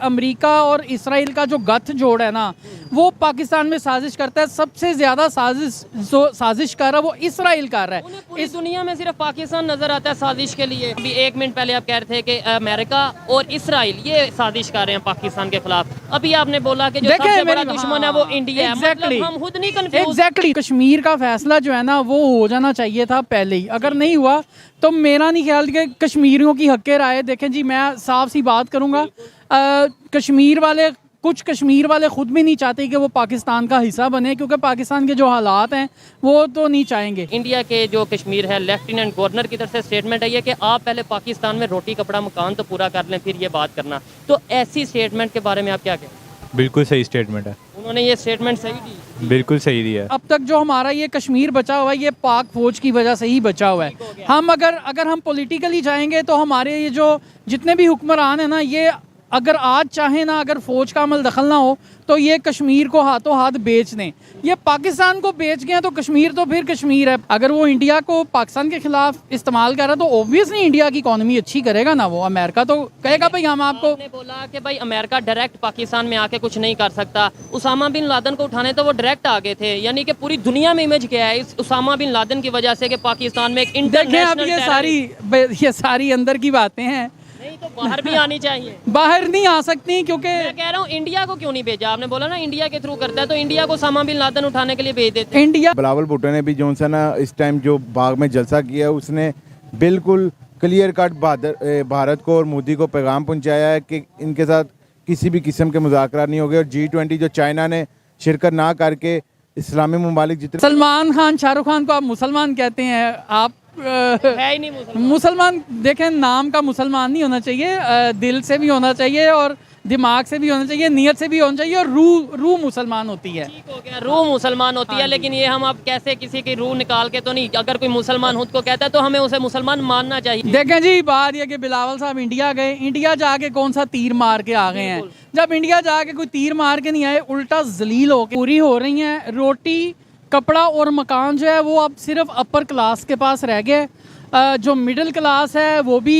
America और Israel का जो गठजोड़ है ना, वो पाकिस्तान में साजिश करता है। सबसे ज़्यादा साजिश कर रहा है वो इसराइल कर रहा है। इस दुनिया में सिर्फ पाकिस्तान नजर आता है साजिश के लिए। अभी 1 मिनट पहले आप कह रहे थे कि अमेरिका और इसराइल ये साजिश कर रहे हैं पाकिस्तान के खिलाफ। अभी आपने बोला कि जो सबसे बड़ा दुश्मन है वो इंडिया है। मतलब हम खुद नहीं कंफ्यूज। कश्मीर का फैसला जो है ना वो हो जाना चाहिए था पहले ही। अगर नहीं हुआ तो मेरा नहीं ख्याल कि कश्मीरियों की हक़ राय। देखें जी, मैं साफ सी बात करूँगा, कुछ कश्मीर वाले खुद भी नहीं चाहते कि वो पाकिस्तान का हिस्सा बने, क्योंकि पाकिस्तान के जो हालात हैं वो तो नहीं चाहेंगे। इंडिया के जो कश्मीर है, लेफ्टिनेंट गवर्नर की तरफ से स्टेटमेंट है ये कि आप पहले पाकिस्तान में रोटी कपड़ा मकान तो पूरा कर लें फिर ये बात करना। तो ऐसी स्टेटमेंट के बारे में आप क्या कहें? बिल्कुल सही स्टेटमेंट है, उन्होंने ये स्टेटमेंट सही दी, बिल्कुल सही दिया। अब तक जो हमारा ये कश्मीर बचा हुआ है ये पाक फौज की वजह से ही बचा हुआ है। हम अगर हम पॉलिटिकली जाएंगे तो हमारे ये जो जितने भी हुक्मरान हैं ना, ये अगर आज चाहे ना, अगर फ़ौज का अमल दखल ना हो तो ये कश्मीर को हाथों हाथ बेच दें। ये पाकिस्तान को बेच गए तो कश्मीर तो फिर कश्मीर है। अगर वो इंडिया को पाकिस्तान के खिलाफ इस्तेमाल कर रहा है तो ऑब्वियसली इंडिया की इकॉनमी अच्छी करेगा ना। वो अमेरिका तो कहेगा भाई हम आपको। आपने बोला कि भाई अमेरिका डायरेक्ट पाकिस्तान में आके कुछ नहीं कर सकता। उसामा बिन लादेन को उठाने तो वो डायरेक्ट आ गए थे, यानी कि पूरी दुनिया में इमेज गया है इस उसामा बिन लादेन की वजह से कि पाकिस्तान में एक इंटरनेशनल ये सारी अंदर की बातें हैं, नहीं तो बाहर भी आनी चाहिए। बाहर नहीं आ सकती क्योंकि मैं कह रहा हूँ इंडिया को क्यों नहीं भेजा? आपने बोला ना इंडिया के थ्रू करता है, तो इंडिया को उसामा बिन लादेन उठाने के लिए भेज देते। इंडिया बिलावल भुट्टो ने भी जो सा ना इस टाइम जो बाग में जलसा किया, उसने बिल्कुल क्लियर कट भारत को और मोदी को पैगाम पहुंचाया है कि इनके साथ किसी भी किस्म के मुज़ाकरा नहीं होंगे। और G20 जो चाइना ने शिरकत ना करके इस्लामी ममालिक जितने, सलमान खान, शाहरुख खान को आप मुसलमान कहते हैं, आप है ही नहीं मुसलमान। देखें, नाम का मुसलमान नहीं होना चाहिए, दिल से भी होना चाहिए और दिमाग से भी होना चाहिए, नियत से भी होना चाहिए, और रूह मुसलमान होती है। ठीक हो गया, रूह मुसलमान होती है, लेकिन ये हम अब कैसे किसी की रूह निकाल के तो नहीं। अगर कोई मुसलमान खुद को कहता है तो हमें उसे मुसलमान मानना चाहिए। देखें जी, बात यह कि बिलावल साहब इंडिया गए, इंडिया जाके कौन सा तीर मार के आ गए हैं? जब इंडिया जाके कोई तीर मार के नहीं आए, उल्टा जलील होके पूरी हो रही हैं। रोटी कपड़ा और मकान जो है वो अब सिर्फ अपर क्लास के पास रह गए। जो मिडिल क्लास है वो भी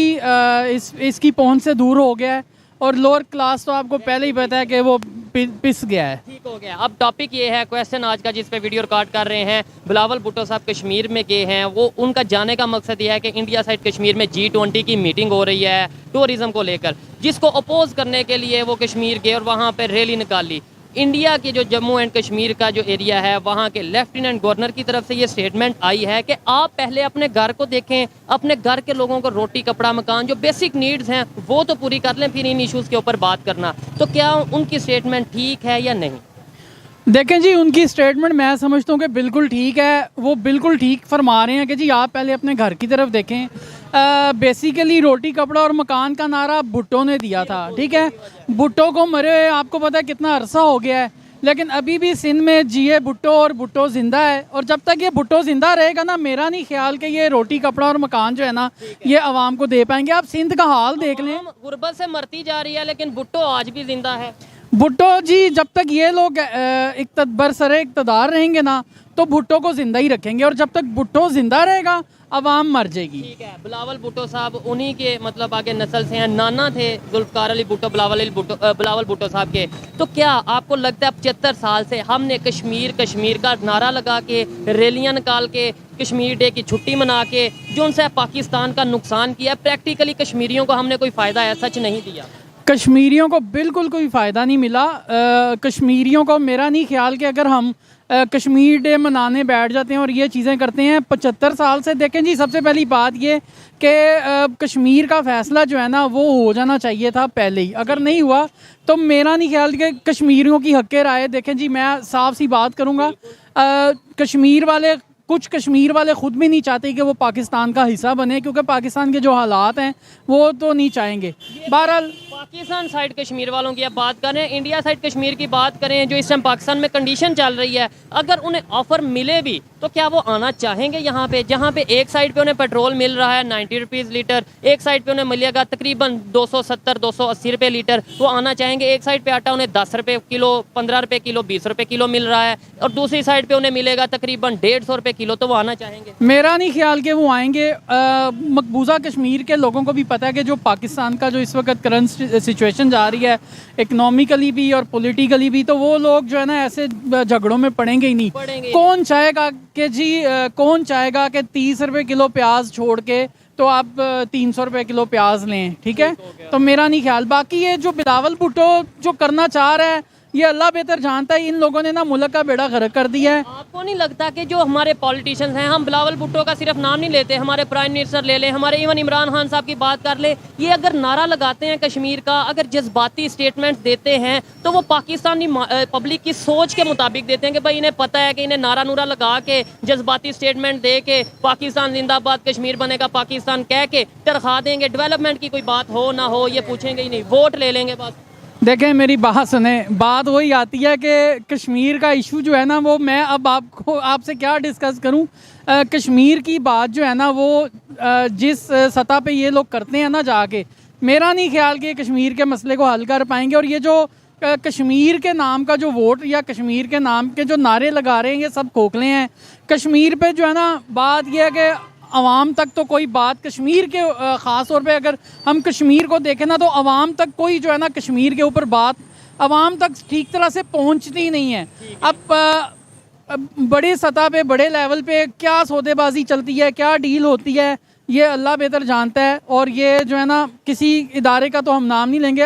इसकी पहुंच से दूर हो गया है, और लोअर क्लास तो आपको पहले ही पता है कि वो पिस गया है। ठीक हो गया। अब टॉपिक ये है, क्वेश्चन आज का जिस पे वीडियो रिकॉर्ड कर रहे हैं, बिलावल भुट्टो साहब कश्मीर में गए हैं। वो उनका जाने का मकसद ये है कि इंडिया साइड कश्मीर में G20 की मीटिंग हो रही है टूरिज्म को लेकर, जिसको अपोज करने के लिए वो कश्मीर गए और वहाँ पर रैली निकाली। इंडिया के जो जम्मू एंड कश्मीर का जो एरिया है, वहाँ के लेफ्टिनेंट गवर्नर की तरफ से ये स्टेटमेंट आई है कि आप पहले अपने घर को देखें, अपने घर के लोगों को रोटी कपड़ा मकान जो बेसिक नीड्स हैं वो तो पूरी कर लें, फिर इन इश्यूज़ के ऊपर बात करना। तो क्या उनकी स्टेटमेंट ठीक है या नहीं? देखें जी, उनकी स्टेटमेंट मैं समझता हूँ कि बिल्कुल ठीक है। वो बिल्कुल ठीक फरमा रहे हैं कि जी आप पहले अपने घर की तरफ देखें। बेसिकली रोटी कपड़ा और मकान का नारा भुट्टो ने दिया था, ठीक है। भुट्टो को मरे हुए आपको पता है कितना अरसा हो गया है, लेकिन अभी भी सिंध में जिए भुट्टो और भुट्टो जिंदा है। और जब तक ये भुट्टो जिंदा रहेगा ना, मेरा नहीं ख्याल कि ये रोटी कपड़ा और मकान जो है ना ये आवाम को दे पाएंगे। आप सिंध का हाल देख लें, गुर्बत से मरती जा रही है लेकिन भुट्टो आज भी जिंदा है। भुट्टो जी जब तक ये लोग बरसरे इक़्तिदार रहेंगे ना तो भुट्टो को जिंदा ही रखेंगे, और जब तक भुट्टो जिंदा रहेगा अवाम मर जाएगी। ठीक है। बिलावल भुट्टो साहब उन्हीं के मतलब आगे नस्ल से हैं, नाना थे जुल्फ़िकार अली भुट्टो बिलावल भुट्टो साहब के। तो क्या आपको लगता है 75 साल से हमने कश्मीर का नारा लगा के, रैलियां निकाल के, कश्मीर डे की छुट्टी मना के जो उनसे पाकिस्तान का नुकसान किया, प्रैक्टिकली कश्मीरियों को हमने कोई फ़ायदा है सच नहीं दिया? कश्मीरियों को बिल्कुल कोई फ़ायदा नहीं मिला। कश्मीरियों को मेरा नहीं ख्याल कि अगर हम कश्मीर डे मनाने बैठ जाते हैं और ये चीज़ें करते हैं 75 साल से। देखें जी, सबसे पहली बात ये कि कश्मीर का फ़ैसला जो है ना वो हो जाना चाहिए था पहले ही। अगर नहीं हुआ तो मेरा नहीं ख्याल कि कश्मीरियों की हक़ राय। देखें जी, मैं साफ सी बात करूँगा, कुछ कश्मीर वाले खुद भी नहीं चाहते कि वो पाकिस्तान का हिस्सा बने, क्योंकि पाकिस्तान के जो हालात हैं वो तो नहीं चाहेंगे। बहरहाल पाकिस्तान साइड कश्मीर वालों की अब बात करें, इंडिया साइड कश्मीर की बात करें, जो इस टाइम पाकिस्तान में कंडीशन चल रही है, अगर उन्हें ऑफर मिले भी तो क्या वो आना चाहेंगे यहाँ पे? जहाँ पे एक साइड पे उन्हें पेट्रोल मिल रहा है 90 रुपीज़ लीटर, एक साइड पे उन्हें मिलेगा तकरीबन 270-280 रुपये लीटर, वो आना चाहेंगे। एक साइड पे आटा उन्हें 10 रुपये किलो, 15 रुपये किलो, 20 रुपये किलो मिल रहा है, और दूसरी साइड पे उन्हें मिलेगा तकरीबन 150 रुपये किलो, तो वो आना चाहेंगे? मेरा नहीं ख्याल कि वो आएंगे। मकबूजा कश्मीर के लोगों को भी पता है कि जो पाकिस्तान का जो इस वक्त करंट सिचुएशन जा रही है इकोनॉमिकली भी और पॉलिटिकली भी, तो वो लोग जो है ना ऐसे झगड़ों में पड़ेंगे ही नहीं। कौन चाहेगा कि जी कौन चाहेगा कि 30 रुपये किलो प्याज छोड़ के तो आप 300 रुपये किलो प्याज लें, ठीक है? तो मेरा नहीं ख्याल। बाकी ये जो बिलावल भुट्टो जो करना चाह रहा है, ये अल्लाह बेहतर जानता है, इन लोगों ने ना मुल्क का बेड़ा गर्क कर दिया है। आपको नहीं लगता कि जो हमारे पॉलिटिशियंस हैं, हम बिलावल भुट्टो का सिर्फ नाम नहीं लेते, हमारे प्राइम मिनिस्टर ले लें, हमारे इवन इमरान खान साहब की बात कर ले, ये अगर नारा लगाते हैं कश्मीर का, अगर जज्बाती स्टेटमेंट देते हैं तो वो पाकिस्तानी पब्लिक की सोच के मुताबिक देते हैं कि भाई इन्हें पता है कि इन्हें नारा नूरा लगा के जज्बाती स्टेटमेंट दे के पाकिस्तान जिंदाबाद, कश्मीर बनेगा पाकिस्तान कह के तरखा देंगे, डेवलपमेंट की कोई बात हो ना हो ये पूछेंगे ही नहीं, वोट ले लेंगे बस। देखें मेरी बात सुने, बात वही आती है कि कश्मीर का इशू जो है ना, वो मैं अब आपसे क्या डिस्कस करूं। कश्मीर की बात जो है ना, वो जिस सतह पे ये लोग करते हैं ना जाके, मेरा नहीं ख्याल कि कश्मीर के मसले को हल कर पाएंगे। और ये जो कश्मीर के नाम का जो वोट या कश्मीर के नाम के जो नारे लगा रहे हैं, ये सब खोखले हैं। कश्मीर पे जो है ना, बात यह है कि अवाम तक तो कोई बात कश्मीर के ख़ास तौर पे अगर हम कश्मीर को देखें ना, तो अवाम तक कोई जो है ना कश्मीर के ऊपर बात अवाम तक ठीक तरह से पहुंचती ही नहीं है। अब बड़े सतह पे, बड़े लेवल पे क्या सौदेबाजी चलती है, क्या डील होती है, ये अल्लाह बेहतर जानता है। और ये जो है ना, किसी इदारे का तो हम नाम नहीं लेंगे,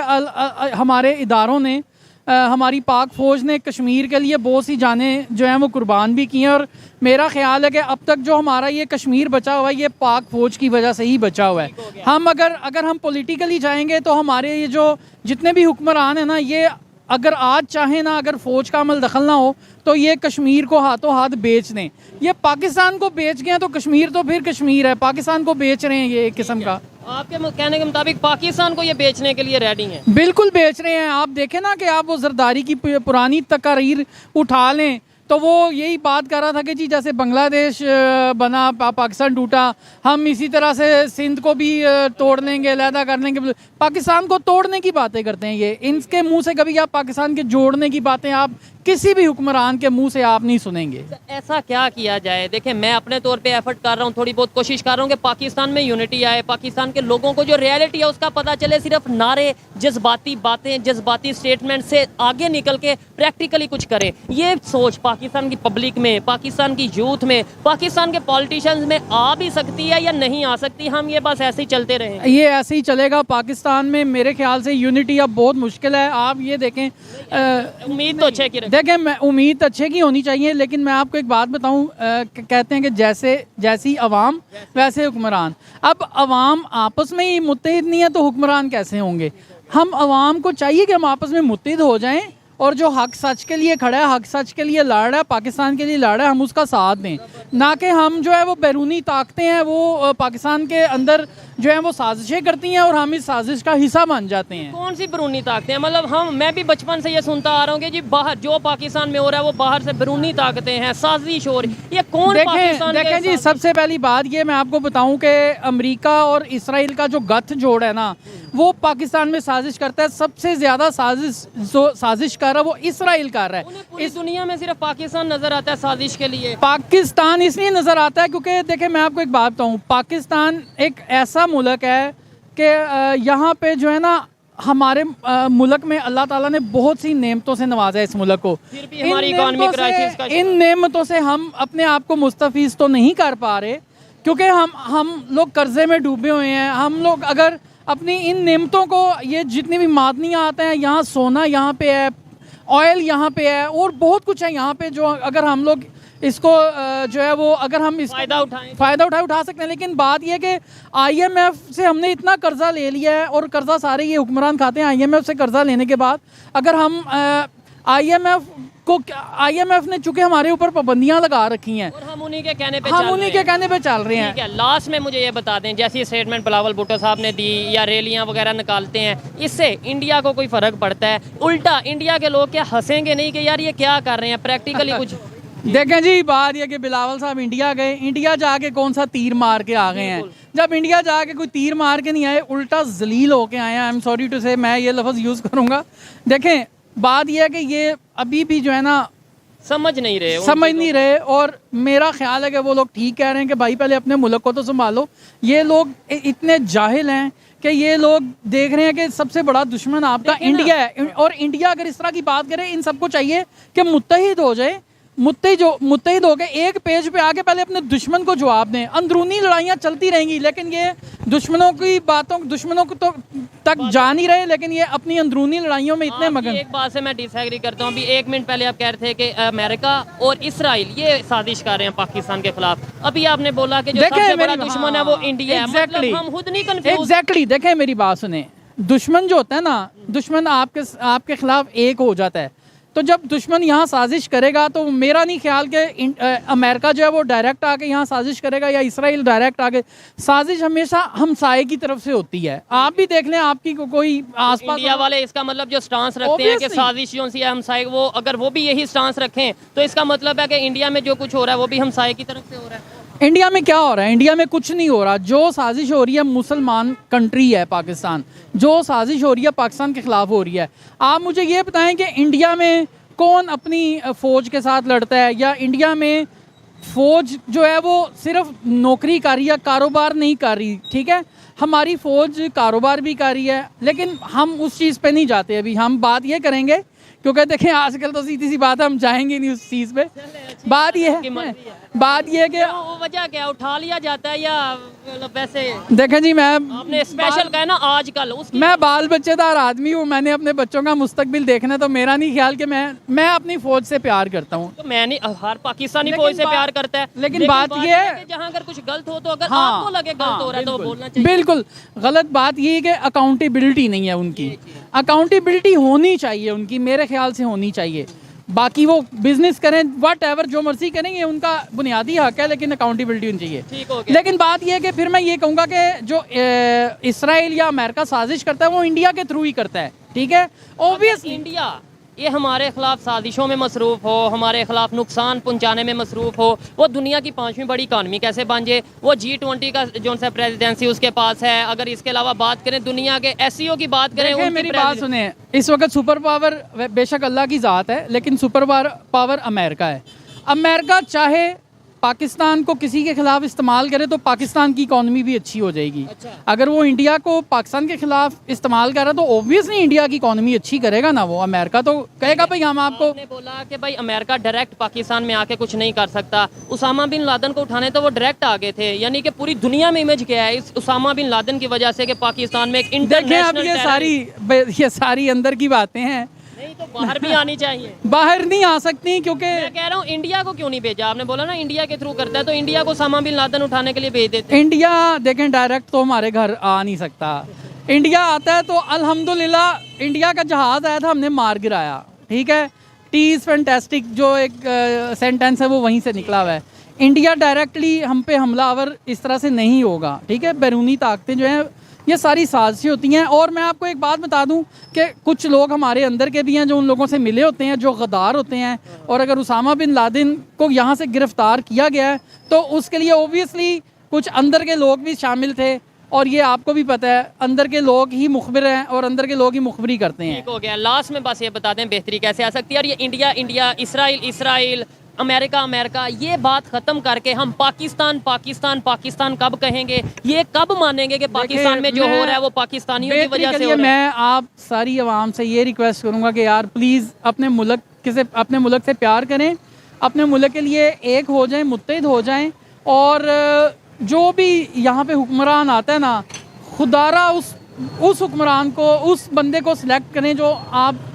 हमारे इदारों ने, हमारी पाक फ़ौज ने कश्मीर के लिए बहुत सी जानें जो हैं वो कुर्बान भी की हैं। और मेरा ख्याल है कि अब तक जो हमारा ये कश्मीर बचा हुआ है, ये पाक फ़ौज की वजह से ही बचा हुआ है। हम अगर हम पॉलिटिकली जाएंगे तो हमारे ये जो जितने भी हुक्मरान हैं ना, ये अगर आज चाहें ना, अगर फ़ौज का अमल दखल ना हो, तो ये कश्मीर को हाथों हाथ बेच दें। ये पाकिस्तान को बेच गए हैं तो कश्मीर तो फिर कश्मीर है, पाकिस्तान को बेच रहे हैं ये एक किस्म का। आपके कहने के मुताबिक पाकिस्तान को ये बेचने के लिए रेडी हैं? बिल्कुल बेच रहे हैं। आप देखें ना कि आप वो जरदारी की पुरानी तकारीर उठा लें तो वो यही बात कर रहा था कि जी जैसे बांग्लादेश बना, पाकिस्तान टूटा, हम इसी तरह से सिंध को भी तोड़ लेंगे, अलहदा कर लेंगे। पाकिस्तान को तोड़ने की बातें करते हैं ये, इनके मुंह से कभी आप पाकिस्तान के जोड़ने की बातें आप किसी भी हुक्मरान के मुंह से आप नहीं सुनेंगे। ऐसा क्या किया जाए? देखें, मैं अपने तौर पे एफर्ट कर रहा हूँ, थोड़ी बहुत कोशिश कर रहा हूँ कि पाकिस्तान में यूनिटी आए, पाकिस्तान के लोगों को जो रियलिटी है उसका पता चले। सिर्फ नारे, जज्बाती बातें, जज्बाती स्टेटमेंट से आगे निकल के प्रैक्टिकली कुछ करें। ये सोच पाकिस्तान की पब्लिक में, पाकिस्तान की यूथ में, पाकिस्तान के पॉलिटिशियंस में आ भी सकती है या नहीं आ सकती? हम ये बस ऐसे ही चलते रहें? ये ऐसे ही चलेगा। पाकिस्तान में मेरे ख्याल से यूनिटी अब बहुत मुश्किल है। आप ये देखें, उम्मीद तो अच्छे की देखें, मैं उम्मीद अच्छे की होनी चाहिए, लेकिन मैं आपको एक बात बताऊं, कहते हैं कि जैसी अवाम वैसे हुक्मरान। अब अवाम आपस में ही मुत्तहिद नहीं है तो हुक्मरान कैसे होंगे? हम अवाम को चाहिए कि हम आपस में मुत्तहिद हो जाएं और जो हक सच के लिए खड़ा है, हक सच के लिए लड़ रहा है, पाकिस्तान के लिए लड़ रहा है, हम उसका साथ दें। ना कि हम जो है वो बैरूनी ताकतें हैं वो पाकिस्तान के अंदर जो है वो साजिशें करती हैं और हम इस साजिश का हिस्सा बन जाते हैं। कौन सी बैरूनी ताकतें? मतलब मैं भी बचपन से ये सुनता आ रहा हूँ कि जी बाहर जो पाकिस्तान में हो रहा है वो बाहर से बैरूनी ताकतें हैं, साजिश हो रही। ये कौन पाकिस्तान? देखें जी, सबसे पहली बात ये मैं आपको बताऊं कि अमेरिका और इसराइल का जो गठ जोड़ है ना, वो पाकिस्तान में साजिश करता है। सबसे ज्यादा साजिश कर रहा है वो इसराइल कर रहा है। पूरी दुनिया में सिर्फ पाकिस्तान नजर आता है साजिश के लिए। पाकिस्तान इसलिए नजर आता है क्योंकि देखें, मैं आपको एक बात बताऊं, पाकिस्तान एक ऐसा मुल्क है कि यहाँ पे जो है ना, हमारे मुल्क में अल्लाह ताला ने बहुत सी नेमतों से नवाजा है इस मुल्क को। फिर भी हमारी इकोनॉमिक क्राइसिस का इन नेमतों से हम अपने आप को मुस्तफीज तो नहीं कर पा रहे, क्योंकि हम लोग कर्जे में डूबे हुए हैं। हम लोग अगर अपनी इन नेमतों को, ये जितनी भी मादनियाँ आते हैं, यहाँ सोना यहाँ पे है, ऑयल यहाँ पे है और बहुत कुछ है यहाँ पे, जो अगर हम लोग इसको जो है वो अगर हम इस फ़ायदा उठा सकते हैं। लेकिन बात यह है कि IMF से हमने इतना कर्जा ले लिया है और कर्जा सारे ये हुक्मरान खाते हैं। IMF से कर्जा लेने के बाद अगर हम IMF ने चूंकि हमारे ऊपर पाबंदियां लगा रखी हैं और हम उन्हीं के कहने पे चल रहे हैं। लास्ट में मुझे ये बता दें, जैसी स्टेटमेंट बिलावल भुट्टो साहब ने दी या रैलियां वगैरह निकालते हैं, इससे इंडिया को कोई फ़र्क पड़ता है? उल्टा इंडिया के लोग क्या हंसेंगे नहीं कि यार ये क्या कर रहे हैं? प्रैक्टिकली कुछ देखें जी, बात यह कि बिलावल साहब इंडिया गए, इंडिया जाके कौन सा तीर मार के आ गए हैं? जब इंडिया जाके कोई तीर मार के नहीं आए, उल्टा जलील होके आए हैं। आई एम सॉरी टू से, मैं ये लफ्ज़ यूज़ करूँगा। देखें, बात यह है कि ये अभी भी जो है ना समझ नहीं रहे और मेरा ख्याल है कि वो लोग ठीक कह रहे हैं कि भाई पहले अपने मुल्क को तो संभालो। ये लोग इतने जाहिल हैं कि ये लोग देख रहे हैं कि सबसे बड़ा दुश्मन आपका इंडिया है, और इंडिया अगर इस तरह की बात करे, इन सबको चाहिए कि मुत्तहिद हो जाए, मुत्तहिद हो गए एक पेज पे आके पहले अपने दुश्मन को जवाब दें। अंदरूनी लड़ाइयाँ चलती रहेंगी, लेकिन ये दुश्मनों की बातों, दुश्मनों को तो तक जा नहीं रहे, लेकिन ये अपनी अंदरूनी लड़ाइयों में इतने मगन। एक बात से मैं डिसएग्री करता हूँ। अभी 1 मिनट पहले आप कह रहे थे कि अमेरिका और इसराइल ये साजिश कर रहे हैं पाकिस्तान के खिलाफ। अभी आपने बोला कि जो सबसे बड़ा दुश्मन है वो इंडिया है। मतलब हम खुद नहीं कंफ्यूज। एग्जैक्टली, देखें मेरी बात सुने, दुश्मन जो होता है ना, दुश्मन आपके खिलाफ एक हो जाता है। तो जब दुश्मन यहाँ साजिश करेगा तो मेरा नहीं ख्याल कि अमेरिका जो है वो डायरेक्ट आके यहाँ साजिश करेगा या इसराइल डायरेक्ट आके। साजिश हमेशा हमसाये की तरफ से होती है। आप भी देख लें, आपकी कोई आसपास इंडिया वाले इसका मतलब जो स्टांस रखते हैं कि साजिश जो सी है हमसाये, वो अगर वो भी यही स्टांस रखें तो इसका मतलब है कि इंडिया में जो कुछ हो रहा है वो भी हमसाये की तरफ से हो रहा है। इंडिया में क्या हो रहा है? इंडिया में कुछ नहीं हो रहा। जो साजिश हो रही है, मुसलमान कंट्री है पाकिस्तान, जो साजिश हो रही है पाकिस्तान के खिलाफ हो रही है। आप मुझे ये बताएं कि इंडिया में कौन अपनी फ़ौज के साथ लड़ता है, या इंडिया में फ़ौज जो है वो सिर्फ नौकरी कर रही है, कारोबार नहीं कर रही। ठीक है, हमारी फ़ौज कारोबार भी कर रही है, लेकिन हम उस चीज़ पे नहीं जाते। अभी हम बात ये करेंगे, क्योंकि देखें आजकल तो सीधी सी बात है, हम जाएंगे नहीं उस चीज़ पे। बात ये है कि वो वजह क्या उठा लिया जाता है, या मतलब वैसे? देखें जी, मैं आपने स्पेशल कहा ना आजकल, मैं बाल बच्चेदार आदमी हूँ, मैंने अपने बच्चों का मुस्तकबिल देखना है, तो मेरा नहीं ख्याल कि मैं अपनी फ़ौज से प्यार करता हूँ। तो मैं नहीं, हर पाकिस्तानी फ़ौज से प्यार करता है, लेकिन बात ये है जहाँ अगर कुछ गलत हो तो अगर हाँ, आपको लगे गलत हो रहा है तो वो बोलना चाहिए। बिल्कुल गलत बात ये है कि अकाउंटेबिलिटी नहीं है उनकी। अकाउंटेबिलिटी होनी चाहिए उनकी, मेरे ख्याल से होनी चाहिए। बाकी वो बिजनेस करें, वट एवर, जो मर्जी करेंगे, उनका बुनियादी हक है, लेकिन अकाउंटेबिलिटी होनी चाहिए। ठीक हो गया। लेकिन बात यह है कि फिर मैं ये कहूँगा कि जो इसराइल या अमेरिका साजिश करता है वो इंडिया के थ्रू ही करता है। ठीक है, ऑब्वियसली इंडिया ये हमारे खिलाफ साजिशों में मसरूफ़ हो, हमारे खिलाफ नुकसान पहुंचाने में मसरूफ़ हो, वो दुनिया की 5वीं बड़ी इकानमी कैसे बन जाए? वो G20 का जो सा प्रेसिडेंसी उसके पास है। अगर इसके अलावा बात करें दुनिया के SCO की बात करें, मेरी बात सुने, इस वक्त सुपर पावर बेशक अल्लाह की ज़ात है, लेकिन सुपर पावर अमेरिका है। अमेरिका चाहे पाकिस्तान को किसी के खिलाफ इस्तेमाल करे तो पाकिस्तान की इकॉनमी भी अच्छी हो जाएगी। अगर वो इंडिया को पाकिस्तान के खिलाफ इस्तेमाल कर रहा है तो ऑब्वियसली इंडिया की इकॉनमी अच्छी करेगा ना। वो अमेरिका तो कहेगा भाई हम आपको। आपने बोला कि भाई अमेरिका डायरेक्ट पाकिस्तान में आके कुछ नहीं कर सकता। उसामा बिन लादेन को उठाने तो वो डायरेक्ट आगे थे, यानी कि पूरी दुनिया में इमेज क्या है इस उसामा बिन लादेन की वजह से कि पाकिस्तान में एक इंटरनेशनल, ये सारी अंदर की बातें हैं, नहीं तो बाहर भी आनी चाहिए। बाहर नहीं आ सकती, क्योंकि मैं कह रहा हूँ इंडिया को क्यों नहीं भेजा? आपने बोला ना इंडिया के थ्रू करता है, तो इंडिया को उसामा बिन लादेन उठाने के लिए भेज देते। इंडिया देखें डायरेक्ट तो हमारे घर आ नहीं सकता। इंडिया आता है तो अल्हम्दुलिल्लाह, इंडिया का जहाज आया था, हमने मार गिराया। ठीक है, टी इज़ फैंटास्टिक जो एक सेंटेंस है वो वहीं से निकला हुआ है। इंडिया डायरेक्टली हम पे हमलावर इस तरह से नहीं होगा। ठीक है, बैरूनी ताकतें जो हैं ये सारी साजिशें होती हैं। और मैं आपको एक बात बता दूं कि कुछ लोग हमारे अंदर के भी हैं जो उन लोगों से मिले होते हैं, जो गद्दार होते हैं। और अगर उसामा बिन लादेन को यहाँ से गिरफ्तार किया गया है तो उसके लिए ओबियसली कुछ अंदर के लोग भी शामिल थे, और ये आपको भी पता है, अंदर के लोग ही मुखबिर हैं और अंदर के लोग ही मुखबरी करते हैं। ठीक हो गया। लास्ट में बस ये बता दें बेहतरी कैसे आ सकती है, और ये इंडिया, इसराइल, अमेरिका, ये बात खत्म करके हम पाकिस्तान कब कहेंगे? ये कब मानेंगे कि पाकिस्तान में जो हो रहा है वो पाकिस्तानियों की वजह से हो रहा है? मैं आप सारी आवाम से ये रिक्वेस्ट करूंगा कि यार प्लीज़ अपने मुल्क से प्यार करें, अपने मुल्क के लिए एक हो जाएं, मुत्तहिद हो जाएं, और जो भी यहाँ पे हुक्मरान आता है ना, खुदारा उस हुक्मरान को, उस बंदे को सिलेक्ट करें जो आप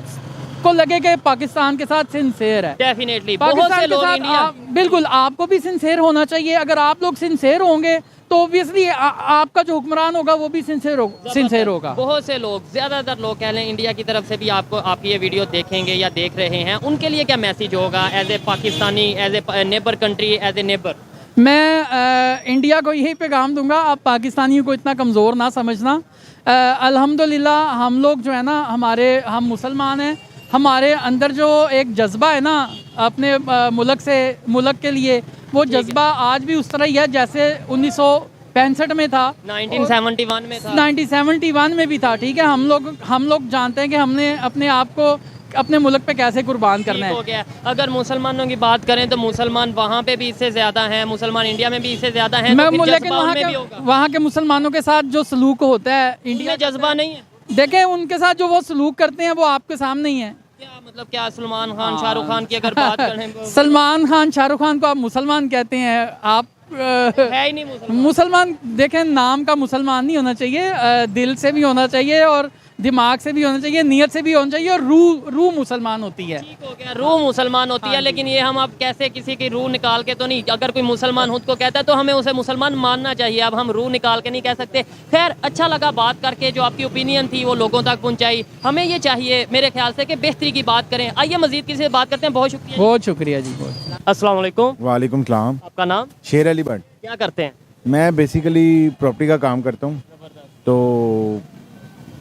को लगे कि पाकिस्तान के साथ सिंसेर है। डेफिनेटली बहुत से लोग इंडिया, बिल्कुल आपको भी सिंसेर होना चाहिए। अगर आप लोग सिंसेर होंगे तो ऑब्वियसली आपका जो हुक्मरान होगा वो भी सिंसेर होगा। बहुत से लोग, ज़्यादातर लोग कह लें इंडिया की तरफ से भी आपकी ये वीडियो देखेंगे या देख रहे हैं, उनके लिए क्या मैसेज होगा as a Pakistani, as a neighbour country, as a neighbour? मैं इंडिया को यही पैगाम दूंगा, आप पाकिस्तानियों को इतना कमज़ोर ना समझना। अल्हम्दुलिल्लाह हम लोग जो है ना, हम मुसलमान हैं, हमारे अंदर जो एक जज्बा है ना अपने मुल्क के लिए, वो जज्बा आज भी उस तरह ही है जैसे 1965 में था, 1971 में था, 1971 में भी था। ठीक है, हम लोग जानते हैं कि हमने अपने आप को अपने मुल्क पे कैसे कुर्बान करना ठीक हो है। गया। अगर मुसलमानों की बात करें तो मुसलमान वहाँ पे भी इससे ज़्यादा हैं, मुसलमान इंडिया में भी इससे ज़्यादा हैं, तो फिर लेकिन जज्बा उनमें भी होगा। वहाँ के मुसलमानों के साथ जो सलूक होता है इंडिया इनमें जज्बा नहीं है देखें, उनके साथ जो वो सलूक करते हैं वो आपके सामने ही है। क्या, मतलब क्या सलमान खान शाहरुख खान की अगर बात करें तो सलमान खान शाहरुख खान को आप मुसलमान कहते हैं, आप है ही नहीं मुसलमान। मुसलमान देखें, नाम का मुसलमान नहीं होना चाहिए, दिल से भी होना चाहिए और दिमाग से भी होना चाहिए, नियत से भी होना चाहिए और रूह मुसलमान होती है। ठीक हो गया, रूह मुसलमान होती है, लेकिन ये हम अब कैसे किसी की रूह निकाल के तो नहीं, अगर कोई मुसलमान खुद को कहता है तो हमें उसे मुसलमान मानना चाहिए, अब हम रूह निकाल के नहीं कह सकते। खैर, अच्छा लगा बात करके, जो आपकी ओपिनियन थी वो लोगों तक पहुंचाई। हमें ये चाहिए मेरे ख्याल से कि बेहतरी की बात करें। आइए मजीद किसी से बात करते हैं। बहुत शुक्रिया। बहुत शुक्रिया जी, बहुत। अस्सलाम वालेकुम। वालेकुम सलाम। आपका नाम? शेर अली भट्ट। क्या करते हैं? मैं बेसिकली प्रॉपर्टी का काम करता हूँ। तो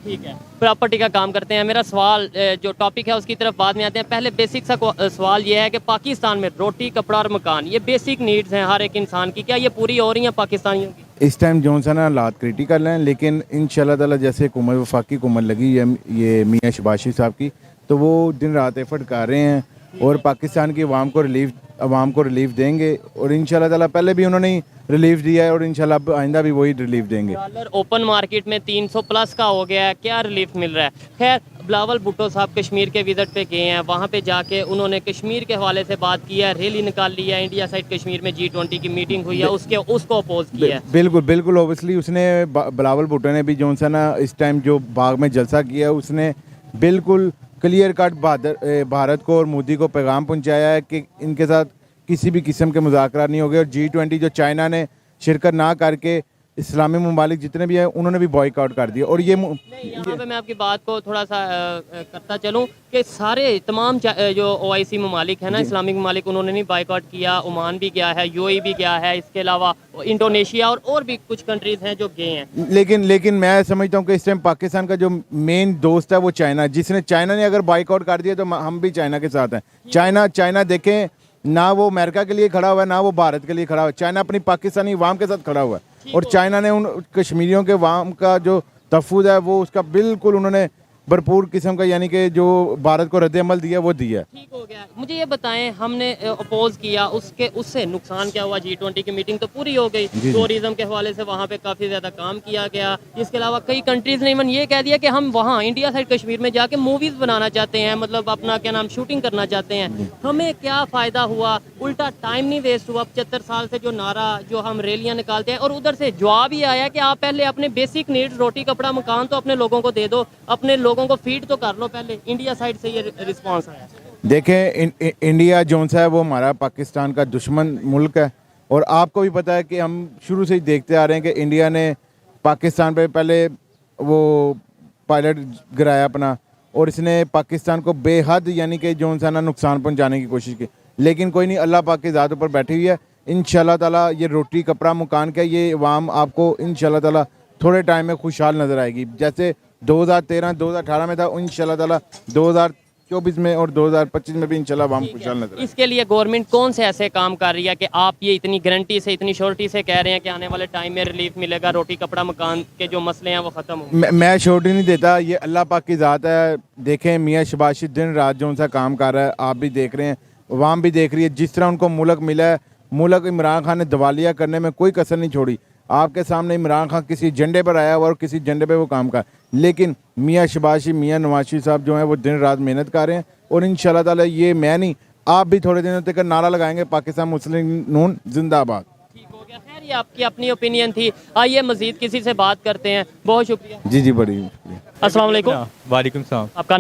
ठीक है, प्रॉपर्टी का काम करते हैं। मेरा सवाल जो टॉपिक है उसकी तरफ बाद में आते हैं। पहले बेसिक सा सवाल ये है कि पाकिस्तान में रोटी, कपड़ा और मकान, ये बेसिक नीड्स हैं हर एक इंसान की, क्या ये पूरी हो रही हैं पाकिस्तानियों की? इस टाइम जो सा ना हालात क्रिटिकल हैं, लेकिन इंशाल्लाह ताला जैसे हुकूमत वफाकी हुकूमत लगी है ये मियाँ शबाशी साहब की, तो वो दिन रात एफर्ट कर रहे हैं और पाकिस्तान की आवाम को रिलीफ देंगे। और इंशाल्लाह ताला पहले भी उन्होंने रिलीफ दिया है और इंशाल्लाह आइंदा भी वही रिलीफ देंगे। डॉलर ओपन मार्केट में 300 प्लस का हो गया है, क्या रिलीफ मिल रहा है? खैर, बिलावल भुट्टो साहब कश्मीर के विजिट पे गए हैं, वहाँ पे जाके उन्होंने कश्मीर के हवाले से बात की है, रैली निकाल ली है, इंडिया साइड कश्मीर में G20 की मीटिंग हुई है, उसको अपोज किया है। बिल्कुल ओबियसली उसने बिलावल भुट्टो ने भी जो सा ना इस टाइम जो बाग में जलसा किया है, उसने बिल्कुल क्लियर कट भारत को और मोदी को पैगाम पहुंचाया है कि इनके साथ किसी भी किस्म के मुज़ाकरात नहीं हो गए। और G20 जो चाइना ने शिरकत ना करके इस्लामी ममालिक जितने भी हैं उन्होंने भी बॉयकॉट कर दिया। और ये यहाँ पे मैं आपकी बात को थोड़ा सा करता चलूँ कि सारे तमाम जो OIC ममालिक है ना, इस्लामिक ममालिक, उन्होंने नहीं बाइकआउट किया। ओमान भी गया है, UAE भी गया है, इसके अलावा इंडोनेशिया और भी कुछ कंट्रीज हैं जो गए हैं। लेकिन मैं समझता हूँ कि इस टाइम पाकिस्तान का जो मेन दोस्त है वो चाइना, जिसने चाइना ने अगर बाइकआउट कर दिया तो हम भी चाइना के साथ हैं। चाइना देखें ना, वो अमेरिका के लिए खड़ा हुआ है ना वो भारत के लिए खड़ा हुआ है। चाइना अपनी पाकिस्तानी अवाम के साथ खड़ा हुआ है और चाइना ने उन कश्मीरियों के अवाम का जो तहफ़्फ़ुज़ है वो उसका बिल्कुल उन्होंने भरपूर किस्म का, यानी कि जो भारत को रद्द-ए-अमल दिया वो दिया। ठीक हो गया। मुझे ये बताएं, हमने अपोज किया, उससे नुकसान क्या हुआ? G20 की मीटिंग तो पूरी हो गई, टूरिज्म के हवाले से वहाँ पे काफ़ी ज़्यादा काम किया गया। इसके अलावा कई कंट्रीज़ ने इवन ये कह दिया कि हम वहाँ इंडिया साइड कश्मीर में जाके मूवीज़ बनाना चाहते हैं, मतलब अपना क्या नाम शूटिंग करना चाहते हैं। हमें क्या फ़ायदा हुआ? उल्टा टाइम नहीं वेस्ट हुआ। 75 साल से जो नारा, जो हम रैलियाँ निकालते हैं, और उधर से जवाब ये आया कि आप पहले अपने बेसिक नीड्स, रोटी, कपड़ा, मकान तो अपने लोगों को दे दो, अपने लोगों को फीड तो कर लो पहले। इंडिया साइड से ये रिस्पांस आया। देखें, इंडिया जो सा है वो हमारा पाकिस्तान का दुश्मन मुल्क है और आपको भी पता है कि हम शुरू से ही देखते आ रहे हैं कि इंडिया ने पाकिस्तान पे पहले वो पायलट गिराया अपना, और इसने पाकिस्तान को बेहद यानी कि जो सा ना नुकसान पहुंचाने की कोशिश की। लेकिन कोई नहीं, अल्लाह पाक की ज़ात ऊपर बैठी हुई है। इंशाल्लाह ताला ये रोटी, कपड़ा, मकान का ये अवाम आपको इंशाल्लाह ताला थोड़े टाइम में खुशहाल नज़र आएगी। जैसे 2013-2018 में था, इंशाल्लाह ताला 2024 में और 2025 में भी इंशाल्लाह अवाम खुशहाल नज़र आएगी। इसके लिए गवर्नमेंट कौन से ऐसे काम कर रही है कि आप ये इतनी गारंटी से, इतनी श्योरिटी से कह रहे हैं कि आने वाले टाइम में रिलीफ मिलेगा, रोटी, कपड़ा, मकान के जो मसले हैं वो ख़त्म होंगे? मैं श्योरिटी नहीं देता, ये अल्लाह पाक की ज़ात है। देखें, मियाँ शबाशी दिन रात जो सा काम कर रहा है, आप भी देख रहे हैं, अवाम भी देख रही है। जिस तरह उनको मुल्क मिला है, मुल्क इमरान खान ने दिवालिया करने में कोई कसर नहीं छोड़ी। आपके सामने इमरान खान किसी झंडे पर आया हुआ और किसी झंडे पे वो काम कर, लेकिन मियाँ शबाशी, मियाँ नवाज शरीफ साहब जो हैं वो दिन रात मेहनत कर रहे हैं। और इंशाल्लाह ताला ये मैं नहीं, आप भी थोड़े दिनों तक नारा लगाएंगे, पाकिस्तान मुस्लिम नून जिंदाबाद। ठीक हो गया। खैर, ये आपकी अपनी ओपिनियन थी। आइए मजीद किसी से बात करते हैं। बहुत शुक्रिया जी बड़ी शुक्रिया। अस्सलाम वालेकुम। वालेकुम सलाम। आपका